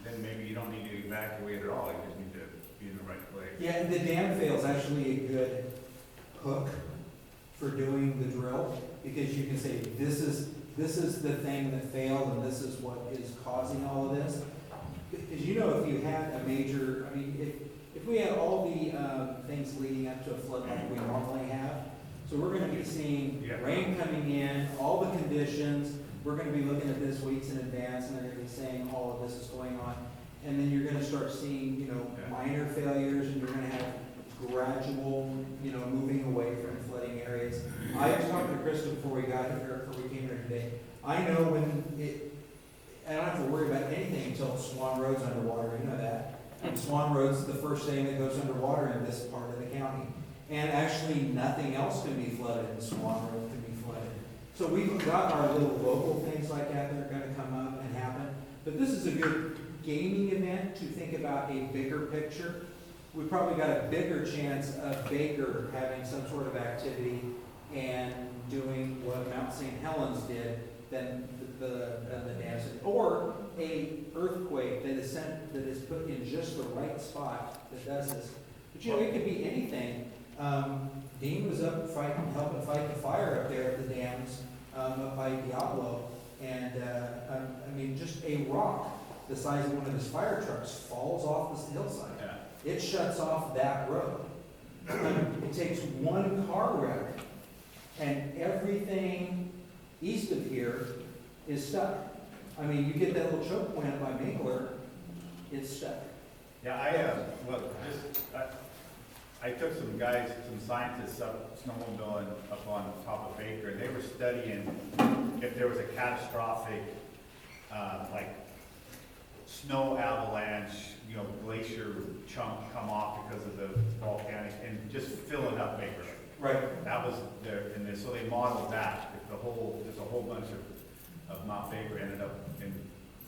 Speaker 16: Then maybe you don't need to evacuate at all, you just need to be in the right place.
Speaker 6: Yeah, and the dam fail is actually a good hook for doing the drill, because you can say, this is the thing that failed, and this is what is causing all of this. Because you know, if you had a major, I mean, if we had all the things leading up to a flood like we normally have, so we're gonna be seeing rain coming in, all the conditions, we're gonna be looking at this weeks in advance, and they're gonna be saying all of this is going on. And then you're gonna start seeing, you know, minor failures, and you're gonna have gradual, you know, moving away from flooding areas. I was talking to Krista before we got here, before we came here today. I know when I don't have to worry about anything until Swan Road's underwater, you know that. And Swan Road's the first thing that goes underwater in this part of the county. And actually, nothing else can be flooded, and Swan Road can be flooded. So we've got our little local things like that that are gonna come up and happen. But this is a good gaming event to think about a bigger picture. We've probably got a bigger chance of Baker having some sort of activity and doing what Mount St. Helens did than the dams, or a earthquake that is put in just the right spot that does this. But you know, it could be anything. Dean was up helping fight the fire up there at the dams up by Diablo, and I mean, just a rock the size of one of his fire trucks falls off this hillside.
Speaker 16: Yeah.
Speaker 6: It shuts off that road. It takes one car wreck, and everything east of here is stuck. I mean, you get that little choke point up by Mingler, it's stuck.
Speaker 16: Yeah, I took some guys, some scientists up snowmobiling up on top of Baker, and they were studying if there was a catastrophic, like snow avalanche, you know, glacier chunk come off because of the volcanic, and just filling up Baker.
Speaker 6: Right.
Speaker 16: That was there, and so they modeled that. There's a whole bunch of Mount Baker ended up in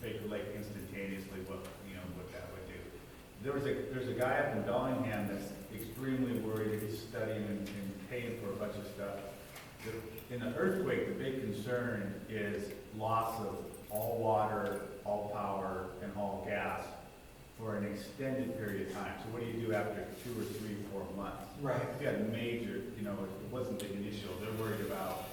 Speaker 16: Baker Lake instantaneously. What that would do. There's a guy up in Bellingham that's extremely worried. He's studying and paying for a bunch of stuff. In the earthquake, the big concern is loss of all water, all power, and all gas for an extended period of time. So what do you do after 2 or 3, 4 months?
Speaker 6: Right.
Speaker 16: If you had major, you know, it wasn't the initial. They're worried about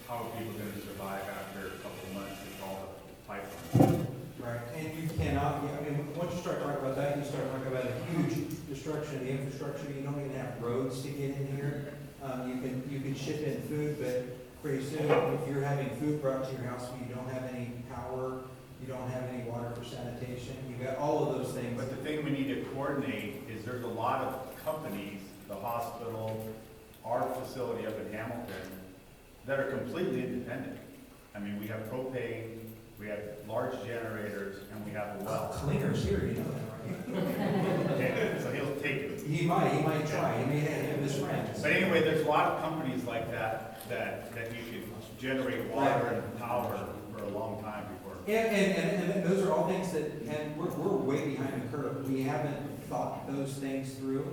Speaker 16: how are people going to survive after a couple of months with all the pipelines.
Speaker 6: Right, and you cannot, I mean, once you start talking about that, you start talking about a huge destruction of the infrastructure. You don't even have roads to get in here. You can ship in food, but pretty soon, if you're having food brought to your house, but you don't have any power, you don't have any water for sanitation, you got all of those things.
Speaker 16: But the thing we need to coordinate is there's a lot of companies, the hospital, our facility up in Hamilton, that are completely independent. I mean, we have propane, we have large generators, and we have a well.
Speaker 6: Cleaner's here, you know that, right?
Speaker 16: Okay, so he'll take it.
Speaker 6: He might try, he may have his friends.
Speaker 16: But anyway, there's a lot of companies like that you can generate water and power for a long time before.
Speaker 6: And those are all things that, and we're way behind the curve. We haven't thought those things through,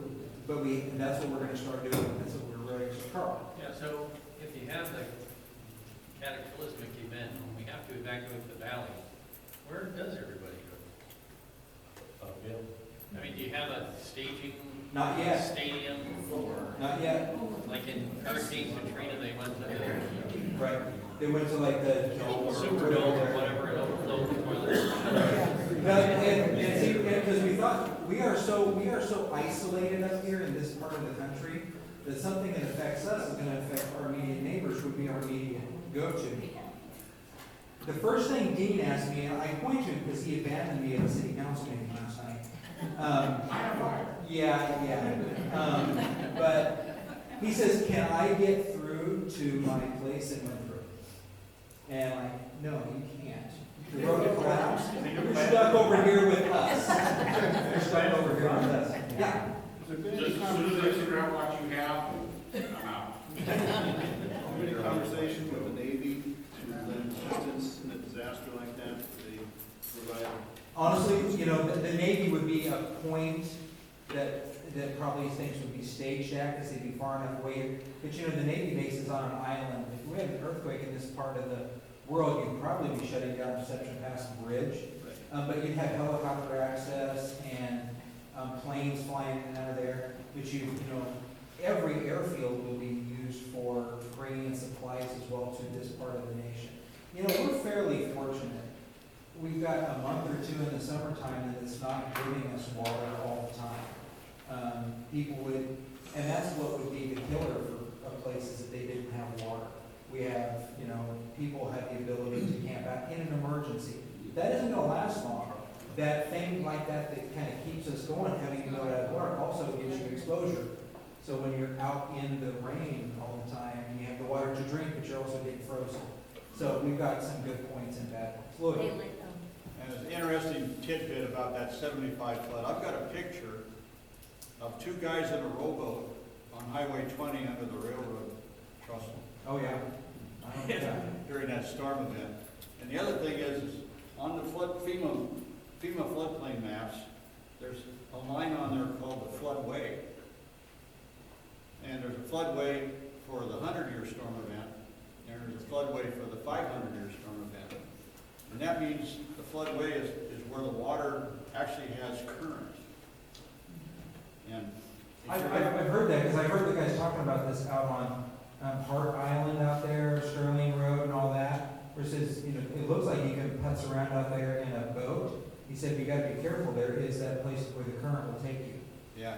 Speaker 6: but and that's what we're gonna start doing. That's what we're ready to start.
Speaker 4: Yeah, so if you have the cataclysmic event, when we have to evacuate the valley, where does everybody go?
Speaker 2: Uphill.
Speaker 4: I mean, do you have a staging?
Speaker 6: Not yet.
Speaker 4: Stadium for?
Speaker 6: Not yet.
Speaker 4: Like in Hurricane Katrina, they went to the.
Speaker 6: Right. They went to like the
Speaker 4: Superdome or whatever, and overflowed the toilets.
Speaker 6: And see, because we thought, we are so isolated up here in this part of the country, that something that affects us is gonna affect our immediate neighbors, would be our immediate go-to. The first thing Dean asked me, and I point to him because he abandoned me at the city council meeting last night. But he says, can I get through to my place in Winthrop? And I'm like, no, you can't. The road collapsed. You're stuck over here with us. You're stuck over here with us. Yeah.
Speaker 12: Just as soon as they figure out what you have, I'm out.
Speaker 13: Any conversation with the Navy to lend assistance in a disaster like that? Do they provide?
Speaker 6: Honestly, you know, the Navy would be a point that probably things would be staged at, because they'd be far enough away. But you know, the Navy base is on an island. If we had an earthquake in this part of the world, you'd probably be shutting down Deception Pass Bridge. But you'd have helicopter access and planes flying in and out of there. But you know, every airfield will be used for bringing in supplies as well to this part of the nation. You know, we're fairly fortunate. We've got a month or two in the summertime that it's not giving us water all the time. People would, and that's what would be the killer for places that they didn't have water. We have, you know, people have the ability to camp out in an emergency. That isn't gonna last long. That thing like that kind of keeps us going, having to go out of work, also gives you exposure. So when you're out in the rain all the time, you have the water to drink, but you're also getting frozen. So we've got some good points and bad points. Lloyd.
Speaker 13: And an interesting tidbit about that 75 flood, I've got a picture of two guys in a rowboat on Highway 20 under the railroad trestle.
Speaker 6: Oh, yeah.
Speaker 13: During that storm event. And the other thing is on the FEMA floodplain maps, there's a line on there called the floodway. And there's a floodway for the 100-year storm event, and there's a floodway for the 500-year storm event. And that means the floodway is where the water actually has current. And
Speaker 6: I've heard that, because I've heard the guys talking about this out on Hart Island out there, Sterling Road and all that, where it says, you know, it looks like you can putz around out there in a boat. He said, you gotta be careful, there is that place where the current will take you.
Speaker 13: yeah,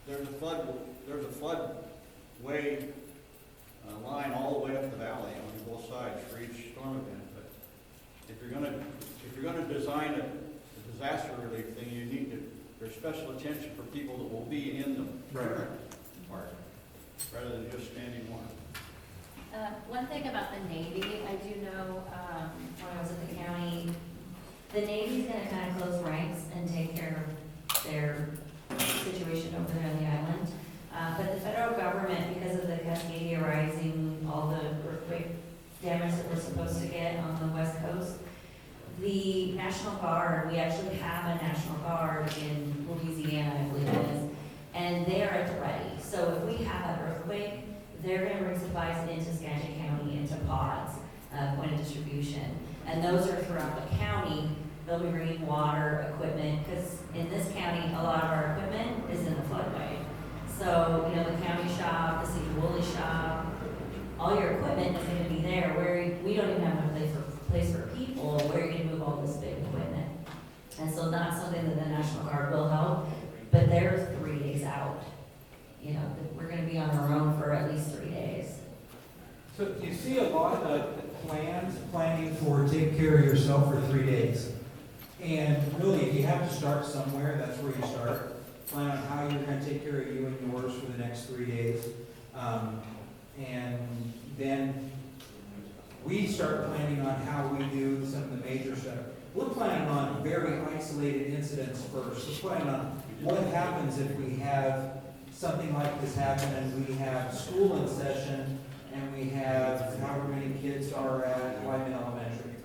Speaker 13: there's a floodway line all the way up the valley on both sides for each storm event. But if you're gonna design a disaster relief thing, you need to, there's special attention for people that will be in the current part, rather than just standing water.
Speaker 14: One thing about the Navy, I do know, when I was at the county, the Navy's gonna kind of close ranks and take care of their situation over there on the island. But the federal government, because of the Cascadia Rising, all the earthquake damage that we're supposed to get on the West Coast, the National Guard, we actually have a National Guard in Louisiana, I believe it is, and they're at the ready. So if we have an earthquake, they're gonna bring supplies into Skagit County into pods, point of distribution. And those are throughout the county. They'll be bringing water, equipment, because in this county, a lot of our equipment is in the floodway. So, you know, the county shop, the Sedro-Woolley shop, all your equipment is gonna be there, where we don't even have a place for people, where you're gonna move all this big equipment. And so that's something that the National Guard will help, but they're 3 days out. You know, we're gonna be on our own for at least
Speaker 6: see a lot of plans planning for take care of yourself for 3 days. And really, if you have to start somewhere, that's where you start. Plan on how you're going to take care of you and yours for the next 3 days. And then we start planning on how we do some of the major stuff. We're planning on very isolated incidents first. We're planning on what happens if we have something like this happen and we have school in session and we have however many kids are at Lyman Elementary.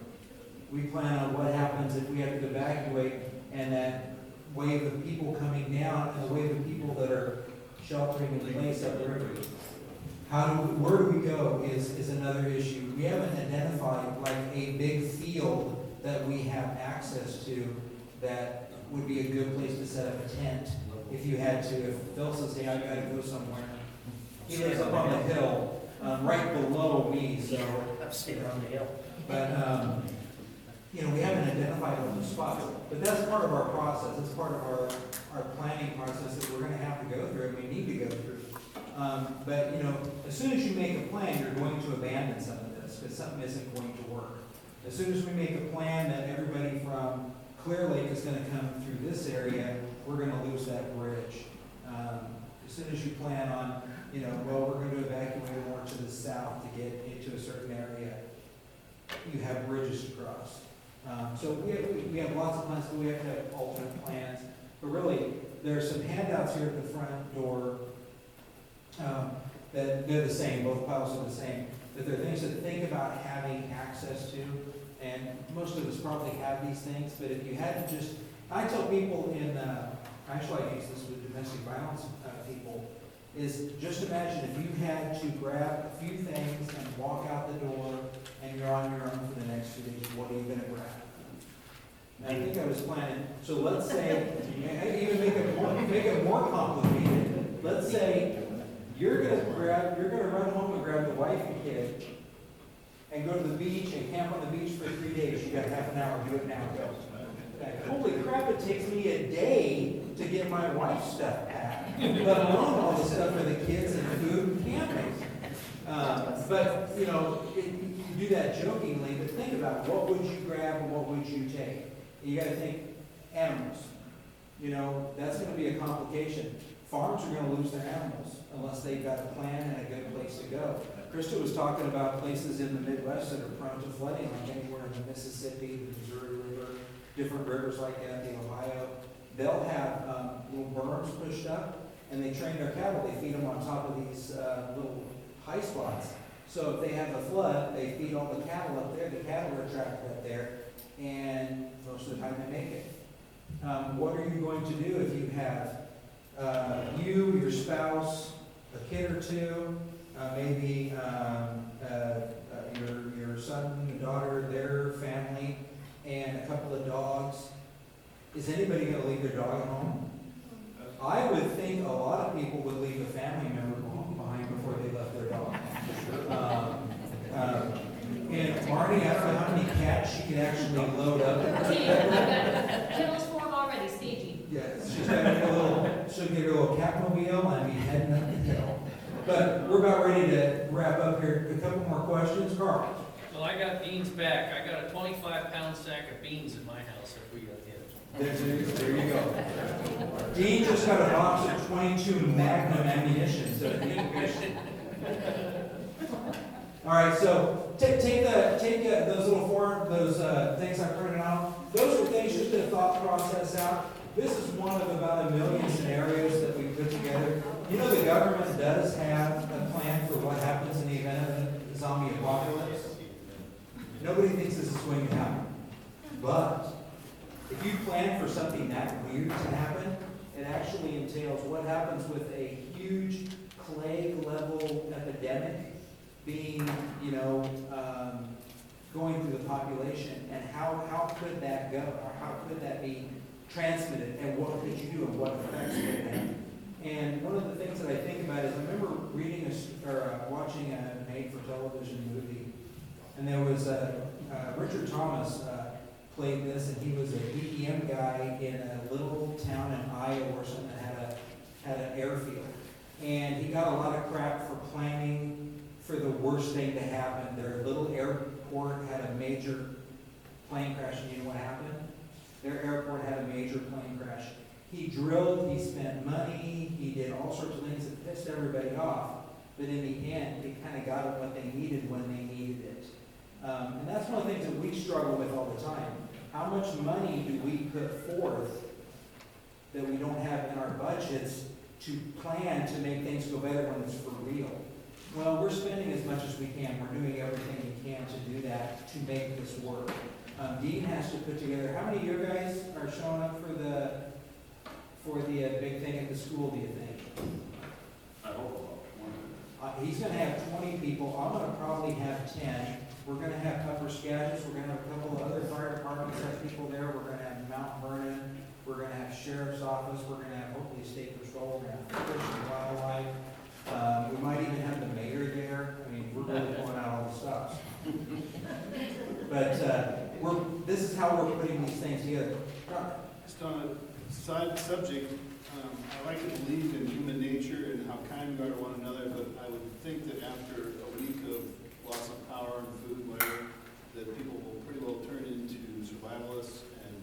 Speaker 6: We plan on what happens if we have to evacuate and that wave of people coming down and the wave of people that are sheltering in place up the river. Where do we go is another issue. We haven't identified like a big field that we have access to that would be a good place to set up a tent. If you had to, if Phil says, hey, I gotta go somewhere. He lives up on the hill, right below me, so.
Speaker 9: I'm sitting on the hill.
Speaker 6: But, we haven't identified those spots. But that's part of our process. It's part of our planning process that we're gonna have to go through and we need to go through. But, as soon as you make a plan, you're going to abandon some of this because something isn't going to work. As soon as we make a plan that everybody from Clear Lake is going to come through this area, we're going to lose that bridge. As soon as you plan on, we're going to evacuate more to the south to get into a certain area, you have bridges to cross. So we have lots of plans, but we have to have alternate plans. But really, there are some handouts here at the front door that they're the same, both piles are the same. But there are things to think about having access to, and most of us probably have these things, but if you had to just, I tell people actually I use this with domestic violence people, is just imagine if you had to grab a few things and walk out the door and you're on your own for the next 2 days, what are you going to grab? And I think I was planning, so let's say, even make it more complicated, let's say you're going to run home and grab the wife and kid and go to the beach and camp on the beach for 3 days. You got half an hour, do it now, go. Okay. Holy crap, it takes me a day to get my wife's stuff packed, let alone all the stuff for the kids and food and camping. But, you do that jokingly, but think about what would you grab and what would you take? You got to think animals. That's going to be a complication. Farms are going to lose their animals unless they've got a plan and a good place to go. Krista was talking about places in the Midwest that are prone to flooding, like anywhere in the Mississippi, the Missouri River, different rivers like that, the Ohio. They'll have little berms pushed up, and they train their cattle. They feed them on top of these little high spots. So if they have a flood, they feed all the cattle up there. The cattle are trapped up there, and most of the time they make it. What are you going to do if you have you, your spouse, a kid or two, maybe your son, your daughter, their family, and a couple of dogs? Is anybody going to leave their dog at home? I would think a lot of people would leave a family member behind before they left their dog. And Marty, I don't know how many cats she could actually load up.
Speaker 17: Kennels for them already, staging.
Speaker 6: Yes, she'll get a little catmobile and be heading up the hill. But we're about ready to wrap up here. A couple more questions, Carl.
Speaker 4: Well, I got beans back. I got a 25-pound sack of beans in my house if we got hit.
Speaker 6: There you go. Dean just got a box of 22 Magnum ammunition, so all right, so take those little things I printed out. Those are things just to thought process out. This is one of about 1 million scenarios that we put together. The government does have a plan for what happens in the event of a zombie apocalypse. Nobody thinks this is going to happen. But if you plan for something that weird to happen, it actually entails what happens with a huge plague-level epidemic being, going through the population, and how could that go, or how could that be transmitted, and what could you do, and what effects would it have? And one of the things that I think about is I remember reading watching a made-for-television movie, and there was Richard Thomas played this, and he was a BEM guy in a little town in Iowa or something that had an airfield, and he got a lot of crap for planning for the worst thing to happen. Their little airport had a major plane crash, and you know what happened? Their airport had a major plane crash. He drilled, he spent money, he did all sorts of things that pissed everybody off, but in the end, it kind of got them what they needed when they needed it. And that's one of the things that we struggle with all the time. How much money do we put forth that we don't have in our budgets to plan to make things go better when it's for real? Well, we're spending as much as we can. We're doing everything we can to do that, to make this work. Dean has to put together, how many of you guys are showing up for the big thing at the school, do you think?
Speaker 12: I hope about 20.
Speaker 6: He's gonna have 20 people. I'm gonna probably have 10. We're gonna have Upper Skagit. We're gonna have a couple of other fire departments have people there. We're gonna have Mount Vernon. We're gonna have Sheriff's Office. We're gonna have hopefully State Patrol. We're gonna have Fish and Wildlife. We might even have the mayor there. I mean, we're really pulling out all the stops. But this is how we're putting these things together.
Speaker 18: Just on a side subject, I like to believe in human nature and how kind we are to one another, but I would think that after a week of loss of power and food, whatever, that people will pretty well turn into survivalists. And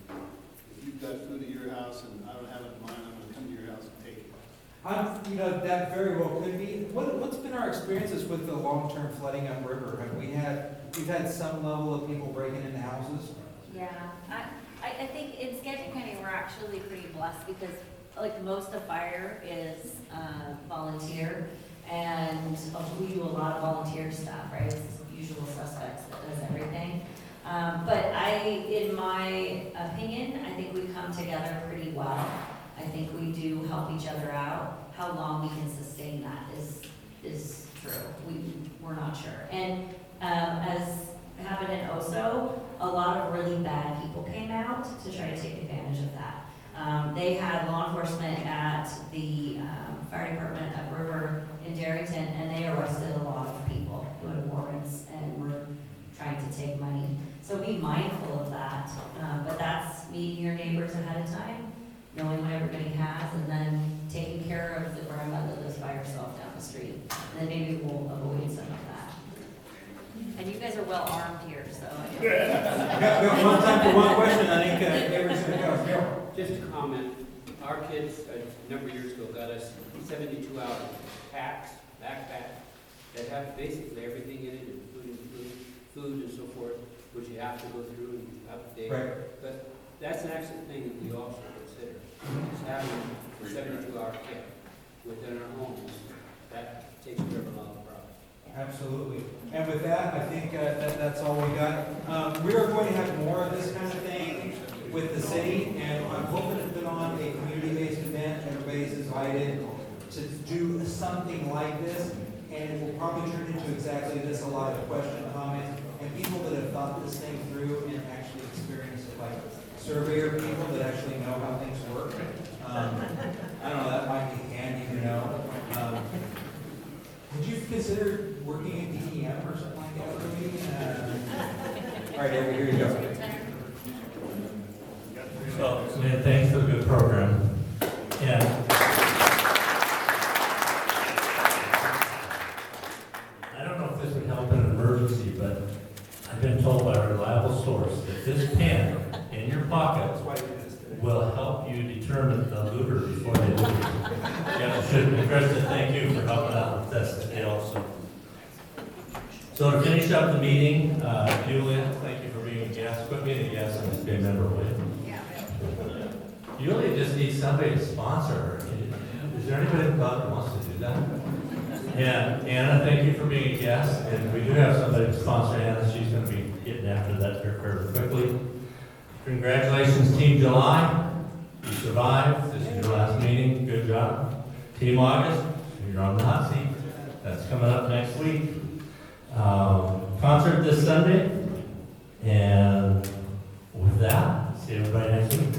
Speaker 18: if you've got food at your house and I don't have it in mine, I'm going to come to your house and take it.
Speaker 6: That very well could be. What's been our experiences with the long-term flooding upriver? We've had some level of people breaking into houses?
Speaker 14: Yeah, I think in Skagit County, we're actually pretty blessed because like most of fire is volunteer, and we do a lot of volunteer stuff, right? It's the usual suspects that does everything. But in my opinion, I think we come together pretty well. I think we do help each other out. How long we can sustain that is true. We're not sure. And as happened in Oso, a lot of really bad people came out to try to take advantage of that. They had law enforcement at the fire department at River in Darrington, and they arrested a lot of people who had warrants and were trying to take money. So be mindful of that. But that's meeting your neighbors ahead of time, knowing what everybody has, and then taking care of the grandma that lives by herself down the street. And then maybe we'll avoid some of that. And you guys are well armed here, so.
Speaker 6: Yeah, we have one time for one question. I think everyone's going to go.
Speaker 19: Just a comment. Our kids, a number of years ago, got us 72-hour packs, backpacks, that have basically everything in it, including food and so forth, which you have to go through and update.
Speaker 6: Right.
Speaker 19: But that's an excellent thing that we also consider. Just having a 72-hour kit within our homes, that takes care of a lot of problems.
Speaker 6: Absolutely. And with that, I think that's all we got. We are going to have more of this kind of thing with the city, and I'm hoping to put on a community-based event. Everybody's invited to do something like this, and it will probably turn into exactly this, a lot of question, comments, and people that have thought this thing through and actually experienced it, like surveyor people that actually know how things work. I don't know, that might be handy to know. Would you consider working in DEM or something like that for me? All right, here you go.
Speaker 20: So, man, thanks for the good program. And I don't know if this would help in an emergency, but I've been told by a reliable source that this pen in your pocket will help you determine the looter before they loot. Yeah, should Krista, thank you for helping out with this today also. So to finish up the meeting, Julia, thank you for being a guest. Quit being a guest and just be a member, will you? Julia just needs somebody to sponsor her. Is there anybody in the club that wants to do that? And Anna, thank you for being a guest. And we do have somebody to sponsor Anna. She's going to be getting after that here fairly quickly. Congratulations, Team July. You survived. This is your last meeting. Good job. Team August, you're on the hot seat. That's coming up next week. Concert this Sunday. And with that, see everybody next week.